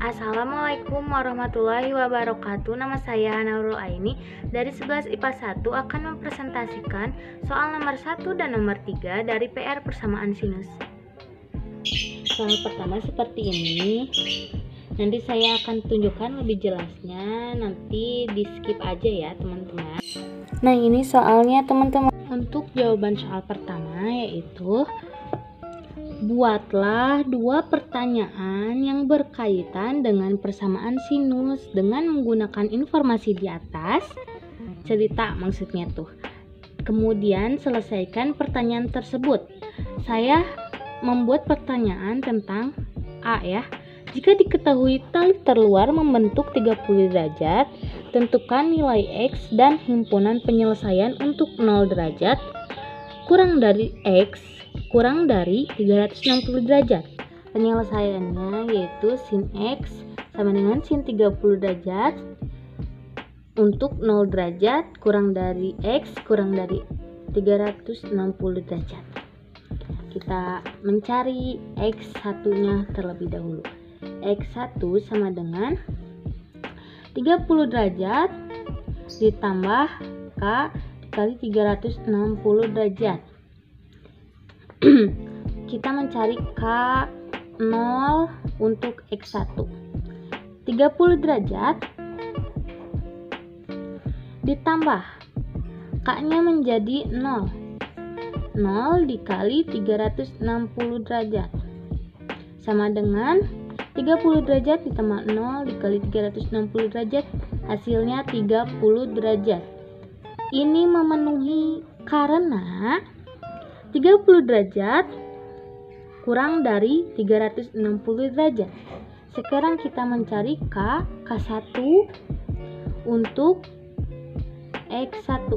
Assalamualaikum warahmatullahi wabarakatuh. Nama saya Nurul Aini dari 11 IPA 1 akan mempresentasikan soal nomor 1 dan nomor 3 dari PR persamaan sinus. Soal pertama seperti ini. Nanti saya akan tunjukkan lebih jelasnya, nanti di skip aja ya teman-teman. Nah, ini soalnya teman-teman. Untuk jawaban soal pertama yaitu buatlah dua pertanyaan yang berkaitan dengan persamaan sinus dengan menggunakan informasi di atas. Cerita maksudnya tuh. Kemudian selesaikan pertanyaan tersebut. Saya membuat pertanyaan tentang A ya. Jika diketahui tali terluar membentuk 30 derajat, tentukan nilai X dan himpunan penyelesaian untuk 0 derajat kurang dari X kurang dari 360 derajat. Penyelesaiannya yaitu sin X sama dengan sin 30 derajat untuk 0 derajat kurang dari X kurang dari 360 derajat. Kita mencari X1 nya terlebih dahulu. X1 sama dengan 30 derajat ditambah K dikali 360 derajat. Kita mencari K0 untuk X1. 30 derajat ditambah K-nya menjadi 0. 0 dikali 360 derajat sama dengan 30 derajat ditambah 0 dikali 360 derajat, hasilnya 30 derajat. Ini memenuhi karena 30 derajat kurang dari 360 derajat. Sekarang kita mencari K1 untuk X1.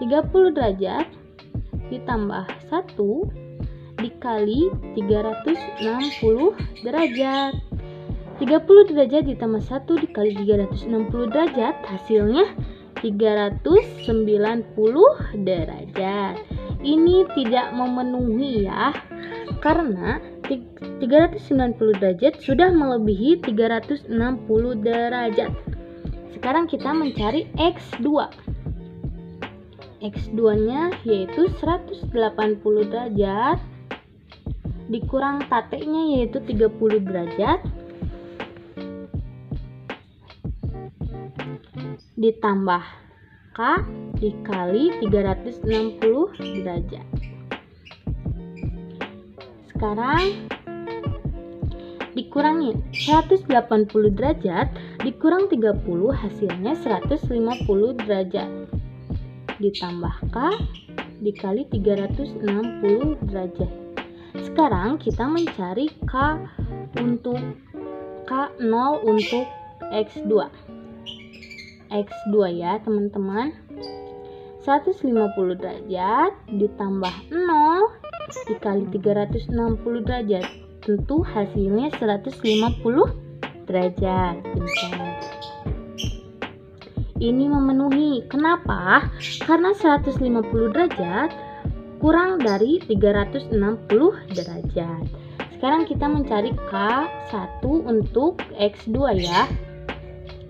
30 derajat ditambah 1 dikali 360 derajat. 30 derajat ditambah 1 dikali 360 derajat, hasilnya 390 derajat. Ini tidak memenuhi ya, karena 390 derajat sudah melebihi 360 derajat. Sekarang kita mencari X2. X2 nya yaitu 180 derajat dikurang tate nya yaitu 30 derajat ditambah K dikali 360 derajat. Sekarang dikurangi 180 derajat dikurang 30 hasilnya 150 derajat ditambah K dikali 360 derajat. Sekarang kita mencari K0 untuk X2. X2 ya teman-teman. 150 derajat ditambah 0 dikali 360 derajat. Tentu hasilnya 150 derajat. Ini memenuhi. Kenapa? Karena 150 derajat kurang dari 360 derajat. Sekarang kita mencari K1 untuk X2 ya.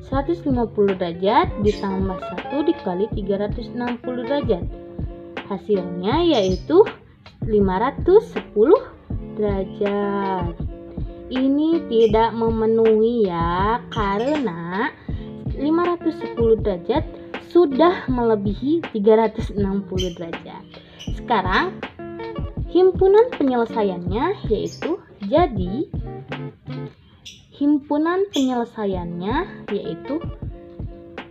150 derajat ditambah 1 dikali 360 derajat. Hasilnya yaitu 510 derajat. Ini tidak memenuhi ya, karena 510 derajat sudah melebihi 360 derajat. Sekarang himpunan penyelesaiannya yaitu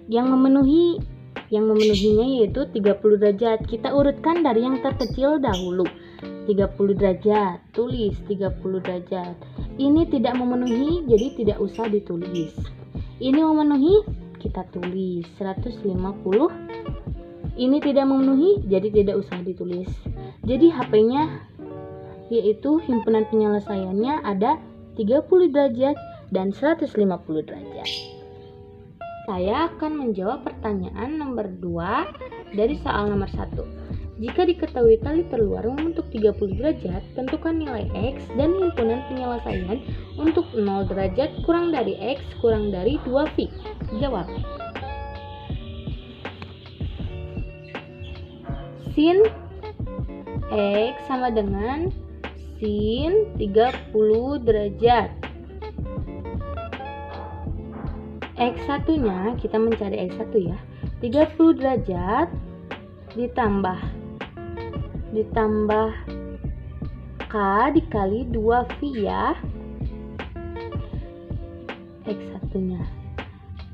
yang memenuhinya yaitu 30 derajat. Kita urutkan dari yang terkecil dahulu. 30 derajat, tulis 30 derajat. Ini tidak memenuhi, jadi tidak usah ditulis. Ini memenuhi, kita tulis 150. Ini tidak memenuhi, jadi tidak usah ditulis. Jadi HP-nya yaitu himpunan penyelesaiannya ada 30 derajat dan 150 derajat. Saya akan menjawab pertanyaan nomor 2 dari soal nomor 1. Jika diketahui tali terluar membentuk 30 derajat, tentukan nilai X dan himpunan penyelesaian untuk 0 derajat kurang dari X kurang dari 2V. Jawab. Sin X sama dengan sin 30 derajat. X1 nya kita mencari X1 ya. 30 derajat ditambah K dikali 2V ya. X1 nya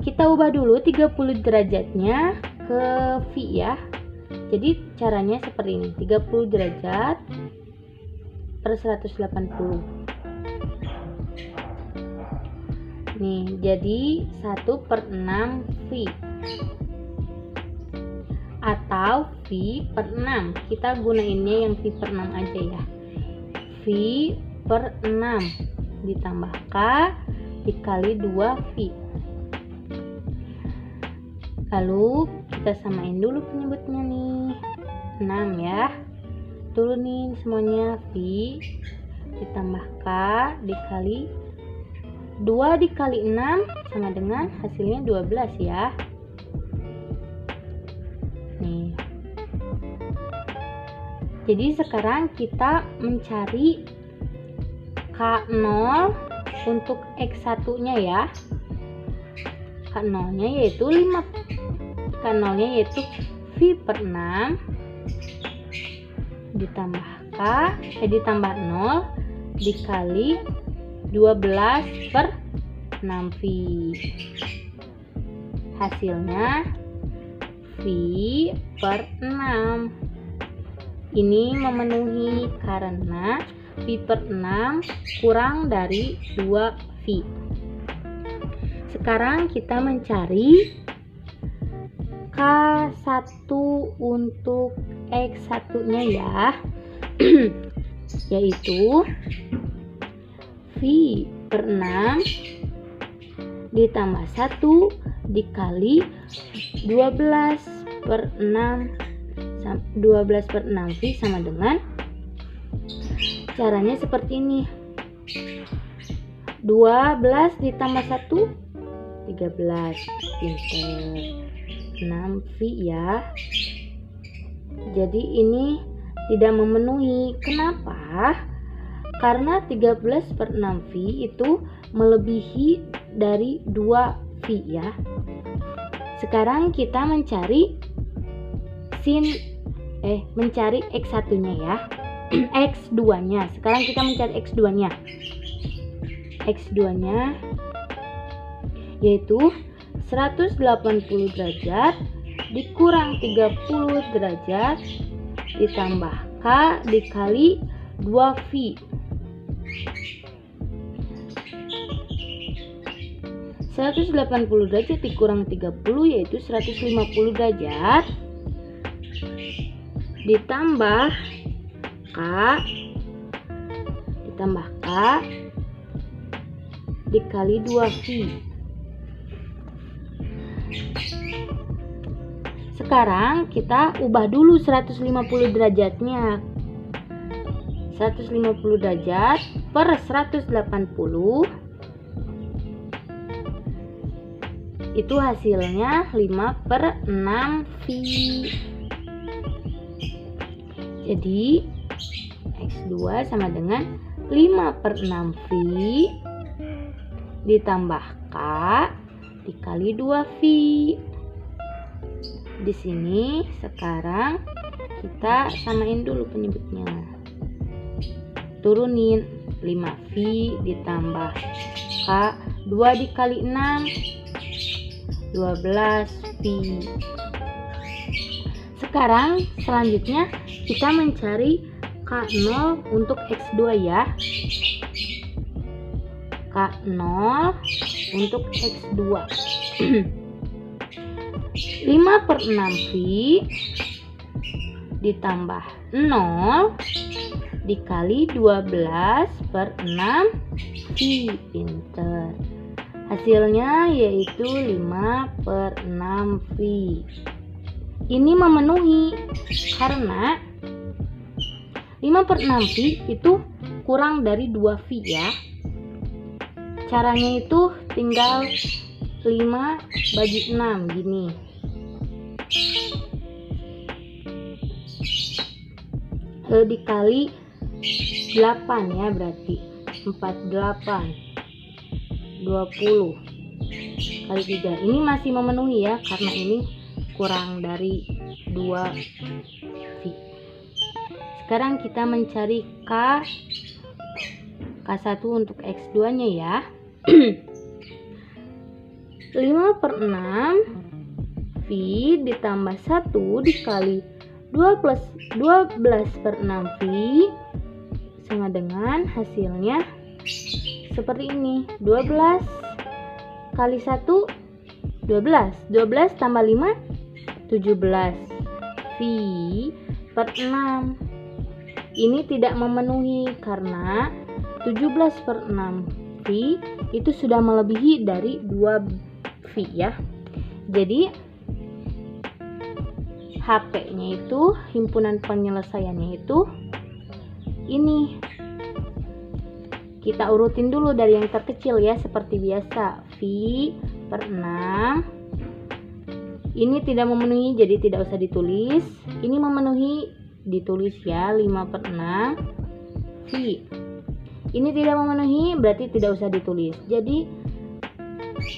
kita ubah dulu 30 derajatnya ke V ya. Jadi caranya seperti ini, 30 derajat per 180. Nih, jadi 1/6 V atau V per 6. Kita gunainnya yang V per 6 aja ya. V per 6 ditambah K dikali 2V. Lalu kita samain dulu penyebutnya nih. 6 ya. Turunin semuanya, V ditambah K dikali 2 dikali 6 sama dengan hasilnya 12 ya. Nih. Jadi sekarang kita mencari K0 untuk X1-nya ya. K0-nya yaitu 5. K0-nya yaitu V per 6 ditambah K ditambah 0 dikali 12 per 6V. Hasilnya V per 6. Ini memenuhi karena V per 6 kurang dari 2V. Sekarang kita mencari K1 untuk X1-nya ya. Yaitu V per 6 ditambah 1 dikali 12 per 6V sama dengan, caranya seperti ini, 12 ditambah 1 13, pinter, 6V ya. Jadi ini tidak memenuhi. Kenapa? Karena 13 per 6V itu melebihi dari 2V ya. Sekarang kita mencari mencari X1-nya ya. X2-nya. Sekarang kita mencari X2-nya. X2-nya yaitu 180 derajat dikurang 30 derajat ditambah K dikali 2V. 180 derajat dikurang 30 yaitu 150 derajat ditambah K dikali 2V. Sekarang kita ubah dulu 150 derajatnya. 150 derajat per 180 itu hasilnya 5 per 6V. Jadi X2 sama dengan 5 per 6V ditambah K dikali 2V. Di sini sekarang kita samain dulu penyebutnya. Turunin 5V ditambah K 2 dikali 6 12V. Sekarang selanjutnya kita mencari K0 untuk X2 ya. K0 untuk X2. 5 per 6V ditambah 0 dikali 12 per 6V. Pinter. Hasilnya yaitu 5 per 6V. Ini memenuhi karena 5/6 V itu kurang dari 2 V ya. Caranya itu tinggal 5/6 gini. Dikali 8 ya, berarti 48 20 kali 3. Ini masih memenuhi ya, karena ini kurang dari 2 V. Sekarang kita mencari K1 untuk X2 nya ya. 5/6 V ditambah 1 dikali 12/6 V sama dengan hasilnya seperti ini. 12 kali 1 12 tambah 5 17 V/6. Ini tidak memenuhi karena 17/6 V itu sudah melebihi dari 2 V ya. Jadi HP-nya itu, himpunan penyelesaiannya itu ini. Kita urutin dulu dari yang terkecil ya, seperti biasa. V/6. Ini tidak memenuhi, jadi tidak usah ditulis. Ini memenuhi, ditulis ya, 5/6 V. Ini tidak memenuhi, berarti tidak usah ditulis. Jadi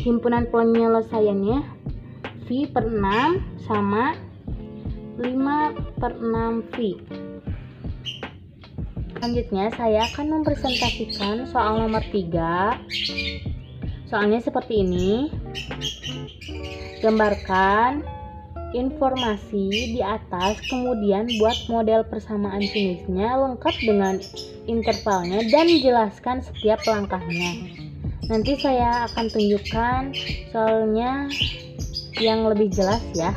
himpunan penyelesaiannya V/6 sama 5/6 V. Selanjutnya saya akan mempresentasikan soal nomor 3. Soalnya seperti ini. Gambarkan informasi di atas, kemudian buat model persamaan jenisnya lengkap dengan intervalnya dan jelaskan setiap langkahnya. Nanti saya akan tunjukkan soalnya yang lebih jelas ya.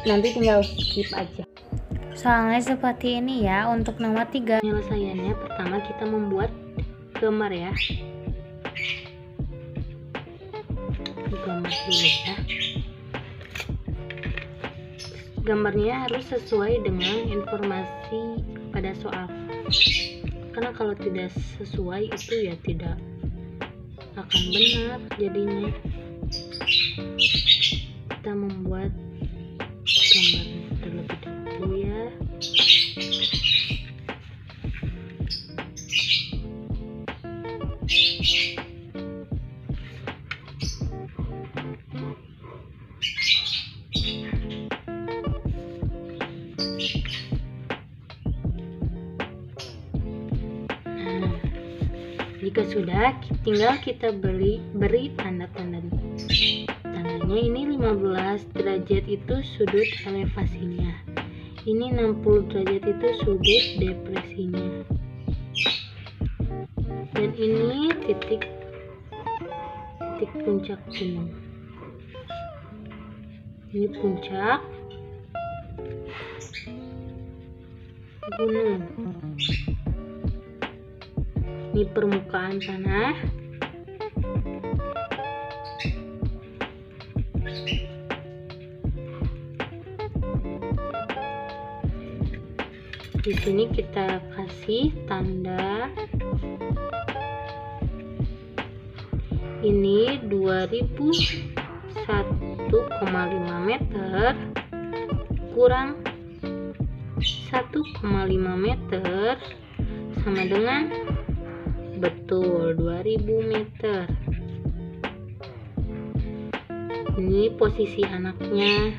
Nanti tinggal skip aja. Soalnya seperti ini ya. Untuk nomor 3 penyelesaiannya, pertama kita membuat gambar ya. Gambar dulu ya. Gambarnya harus sesuai dengan informasi pada soal. Karena kalau tidak sesuai itu ya tidak akan benar jadinya. Kita membuat gambar terlebih dahulu ya. Jika sudah, tinggal kita beri tanda-tandanya. Tandanya ini 15 derajat itu sudut elevasinya. Ini 60 derajat itu sudut depresinya. Dan ini titik puncak gunung. Ini puncak gunung. Ini permukaan tanah. Di sini kita kasih tanda. Ini 2001,5 meter kurang 1,5 meter sama dengan betul 2000 meter. Ini posisi anaknya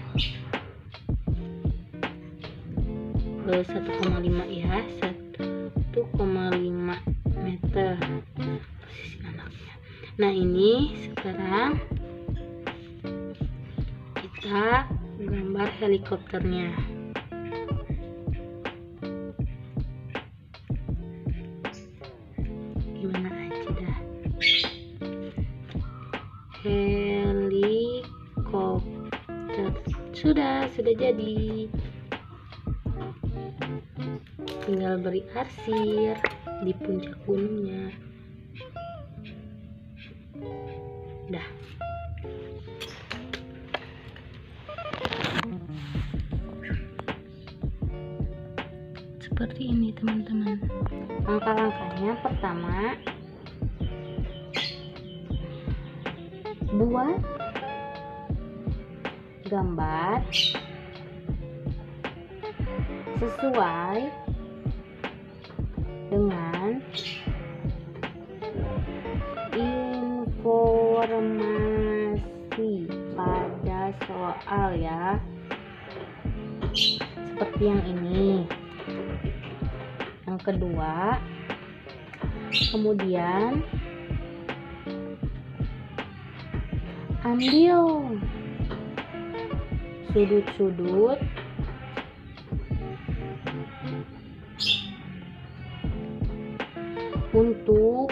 1,5 ya, 1,5 meter posisi anaknya. Nah ini sekarang kita gambar helikopternya. Gimana aja dah. Helikopter sudah jadi. Tinggal beri arsir di puncak gunungnya. Dah. seperti ini teman-teman. Langkah-langkahnya, pertama buat gambar sesuai dengan informasi pada soal ya, seperti yang ini. Yang kedua, kemudian ambil sudut-sudut untuk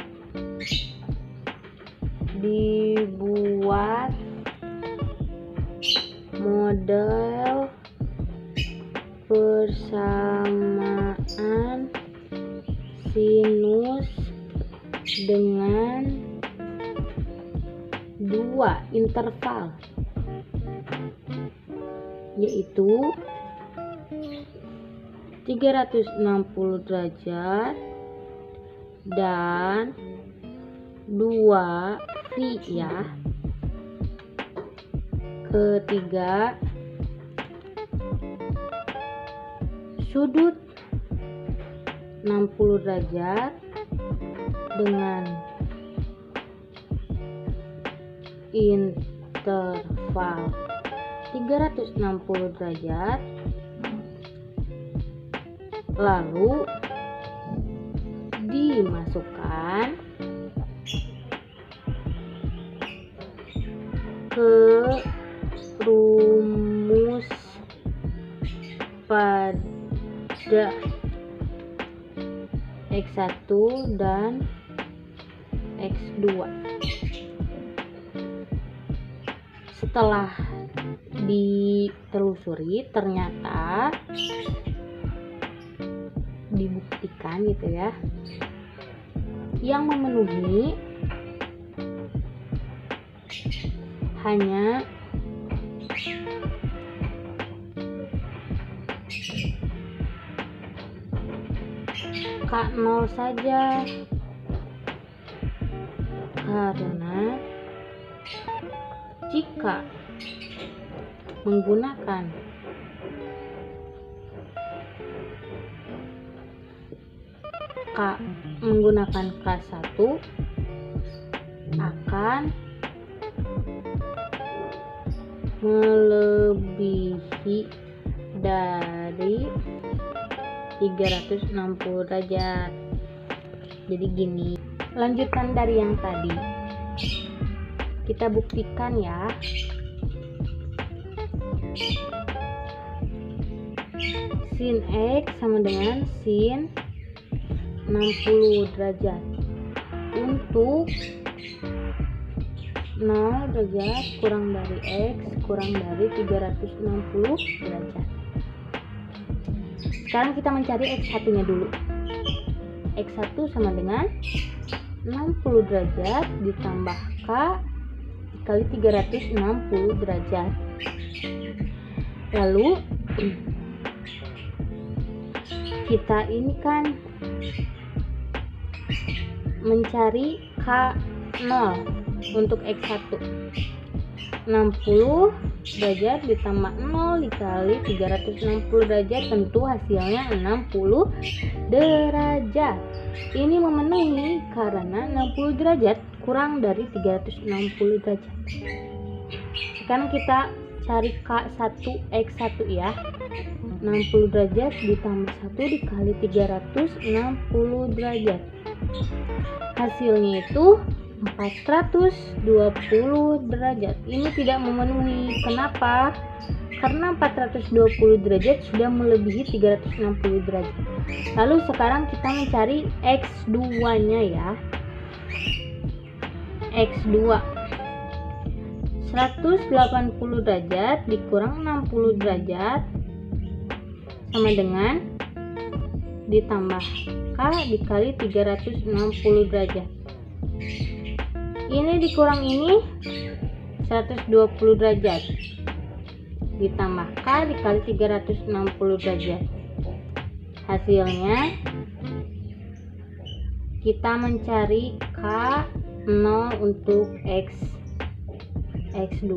dibuat model persamaan sinus dengan dua interval, yaitu 360 derajat dan 2 phi ya. Ketiga, sudut 60 derajat dengan interval 360 derajat, lalu dimasukkan ke rumus pada X1 dan X2. Setelah ditelusuri, ternyata dibuktikan gitu ya, yang memenuhi hanya K0 saja, karena jika menggunakan K1 akan melebihi dari 360 derajat. Jadi gini, lanjutan dari yang tadi kita buktikan ya. Sin X sama dengan sin 60 derajat untuk 0 derajat kurang dari X kurang dari 360 derajat. Sekarang kita mencari X1 nya dulu. X1 sama dengan 60 derajat ditambah K dikali 360 derajat. Lalu kita ini kan mencari K0 untuk X1. 60 derajat ditambah 0 dikali 360 derajat, tentu hasilnya 60 derajat. Ini memenuhi karena 60 derajat kurang dari 360 derajat. Sekarang kita cari K1 X1 ya. 60 derajat ditambah 1 dikali 360 derajat. Hasilnya itu 420 derajat. Ini tidak memenuhi. Kenapa? Karena 420 derajat sudah melebihi 360 derajat. Lalu sekarang kita mencari X2 nya ya. X2 180 derajat dikurang 60 derajat sama dengan ditambah K dikali 360 derajat. Ini dikurang ini 120 derajat ditambah K dikali 360 derajat. Hasilnya kita mencari K0 untuk X2.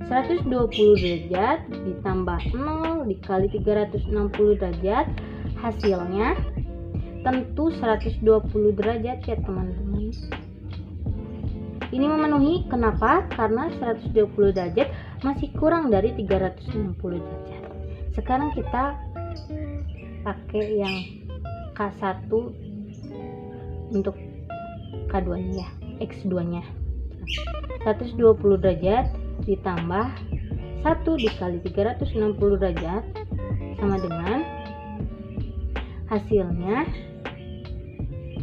120 derajat ditambah 0 dikali 360 derajat, hasilnya tentu 120 derajat ya teman-teman. Ini memenuhi, kenapa? Karena 120 derajat masih kurang dari 360 derajat. Sekarang kita pakai yang K1 untuk K2 nya ya, X2 nya. 120 derajat ditambah 1 dikali 360 derajat sama dengan, hasilnya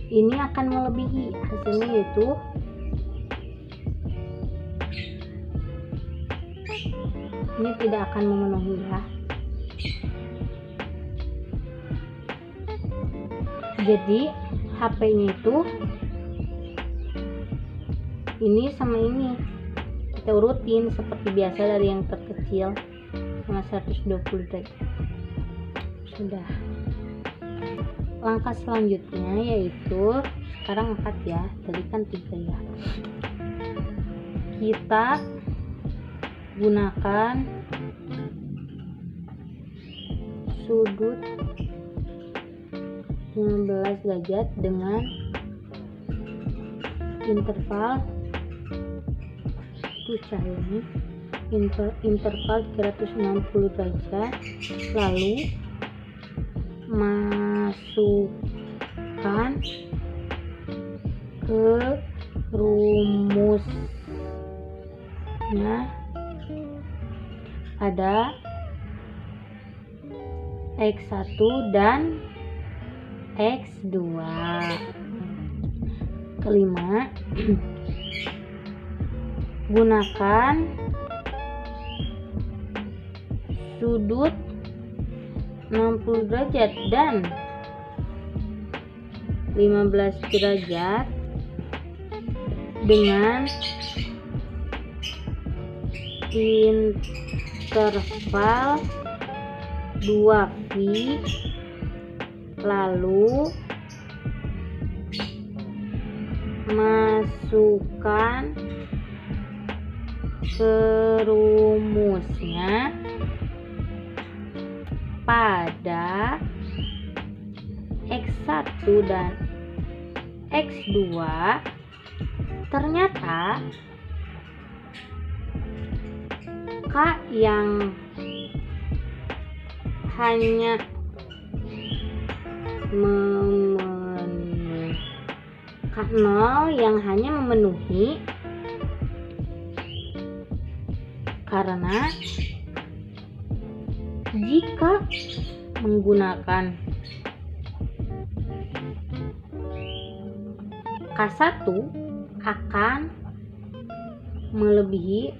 ini akan melebihi, hasilnya yaitu ini tidak akan memenuhi ya. Jadi HP-nya itu ini sama ini kita urutin seperti biasa dari yang terkecil sama 120 derajat. Sudah. Langkah selanjutnya yaitu sekarang 4 ya, tadi kan 3 ya. Kita gunakan sudut 15 derajat dengan interval cahaya ini interval 360 derajat, lalu masukkan ke rumusnya pada X1 dan X2. Kelima, gunakan sudut 60 derajat dan 15 derajat dengan interval 2π, lalu masukkan ke rumusnya pada X1 dan X2. Ternyata K yang hanya K0 yang hanya memenuhi karena jika menggunakan K1 akan melebihi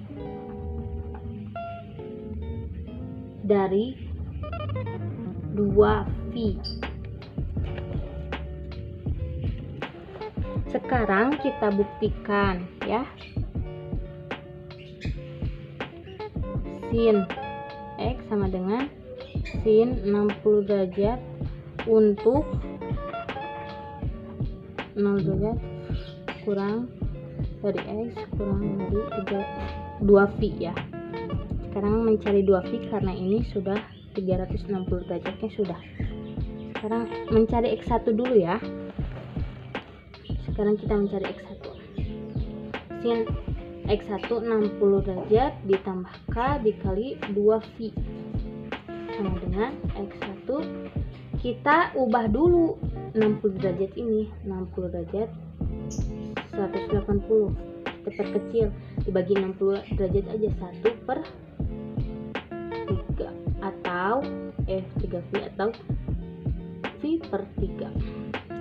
dari 2π. Sekarang kita buktikan ya. Sin X sama dengan sin 60 derajat untuk 0 derajat kurang dari X kurang dari 2π ya. Sekarang mencari 2π karena ini sudah 360 derajatnya sudah. Sekarang mencari X1 dulu ya. Sekarang kita mencari X1. Sin X1 60 derajat ditambah K dikali 2π sama dengan X1. Kita ubah dulu 60 derajat ini, 60 derajat 180, kita perkecil, dibagi 60 derajat aja, 1/3 atau 3π atau π/3.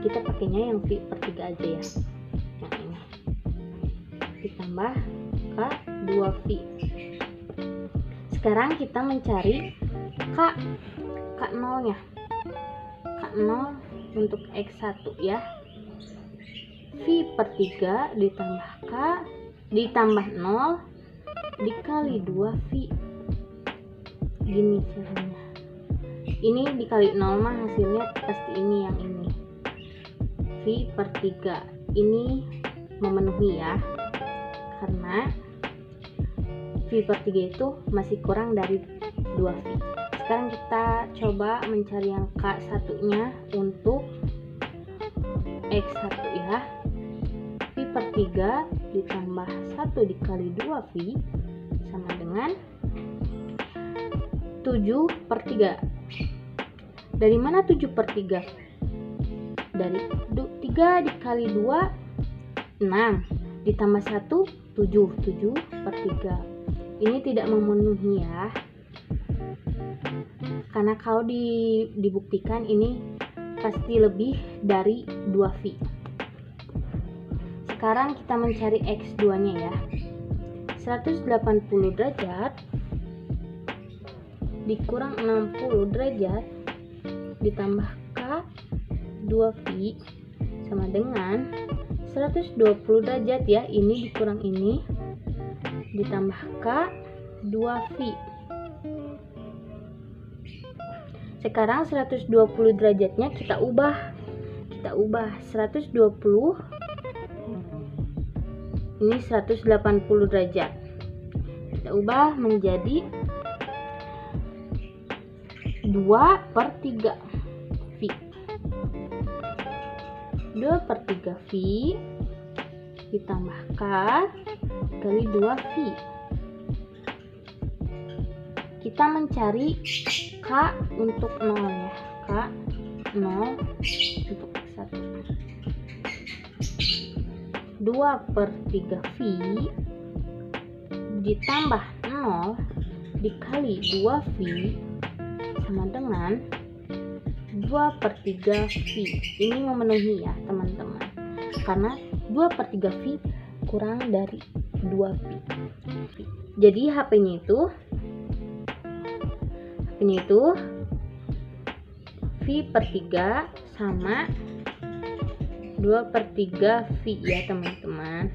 Kita pakainya yang π/3 aja ya. Yang ini ditambah K 2π. Sekarang kita mencari K0 nya. K0 untuk X1 ya. π/3 ditambah K ditambah 0 dikali 2π. Gini caranya. Ini dikali 0 mah hasilnya pasti ini yang ini. V per 3 ini memenuhi ya, karena V per 3 itu masih kurang dari 2V. Sekarang kita coba mencari yang K1 nya untuk X1 ya. V per 3 ditambah 1 dikali 2V sama dengan 7 per 3. Dari mana 7 per 3? Dari 3 dikali 2 6 ditambah 1 7 per 3. Ini tidak memenuhi ya, karena kalau dibuktikan ini pasti lebih dari 2V. Sekarang kita mencari X2 nya ya. 180 derajat dikurang 60 derajat ditambah K 2V sama dengan 120 derajat ya, ini dikurang ini ditambah K 2V. Sekarang 120 derajatnya kita ubah 120 ini 180 derajat kita ubah menjadi 2 per 3 V. 2 per 3 V ditambah K kali 2V. Kita mencari K untuk 0 ya, K 0 untuk X1. 2 per 3V ditambah 0 dikali 2V sama dengan 2 per 3V. Ini memenuhi ya teman-teman, karena 2 per 3V kurang dari 2V. Jadi HP-nya itu V per 3 sama 2 per 3V ya teman-teman.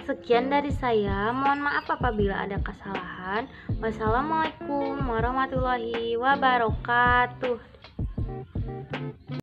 Sekian dari saya, mohon maaf apabila ada kesalahan. Wassalamualaikum warahmatullahi wabarakatuh.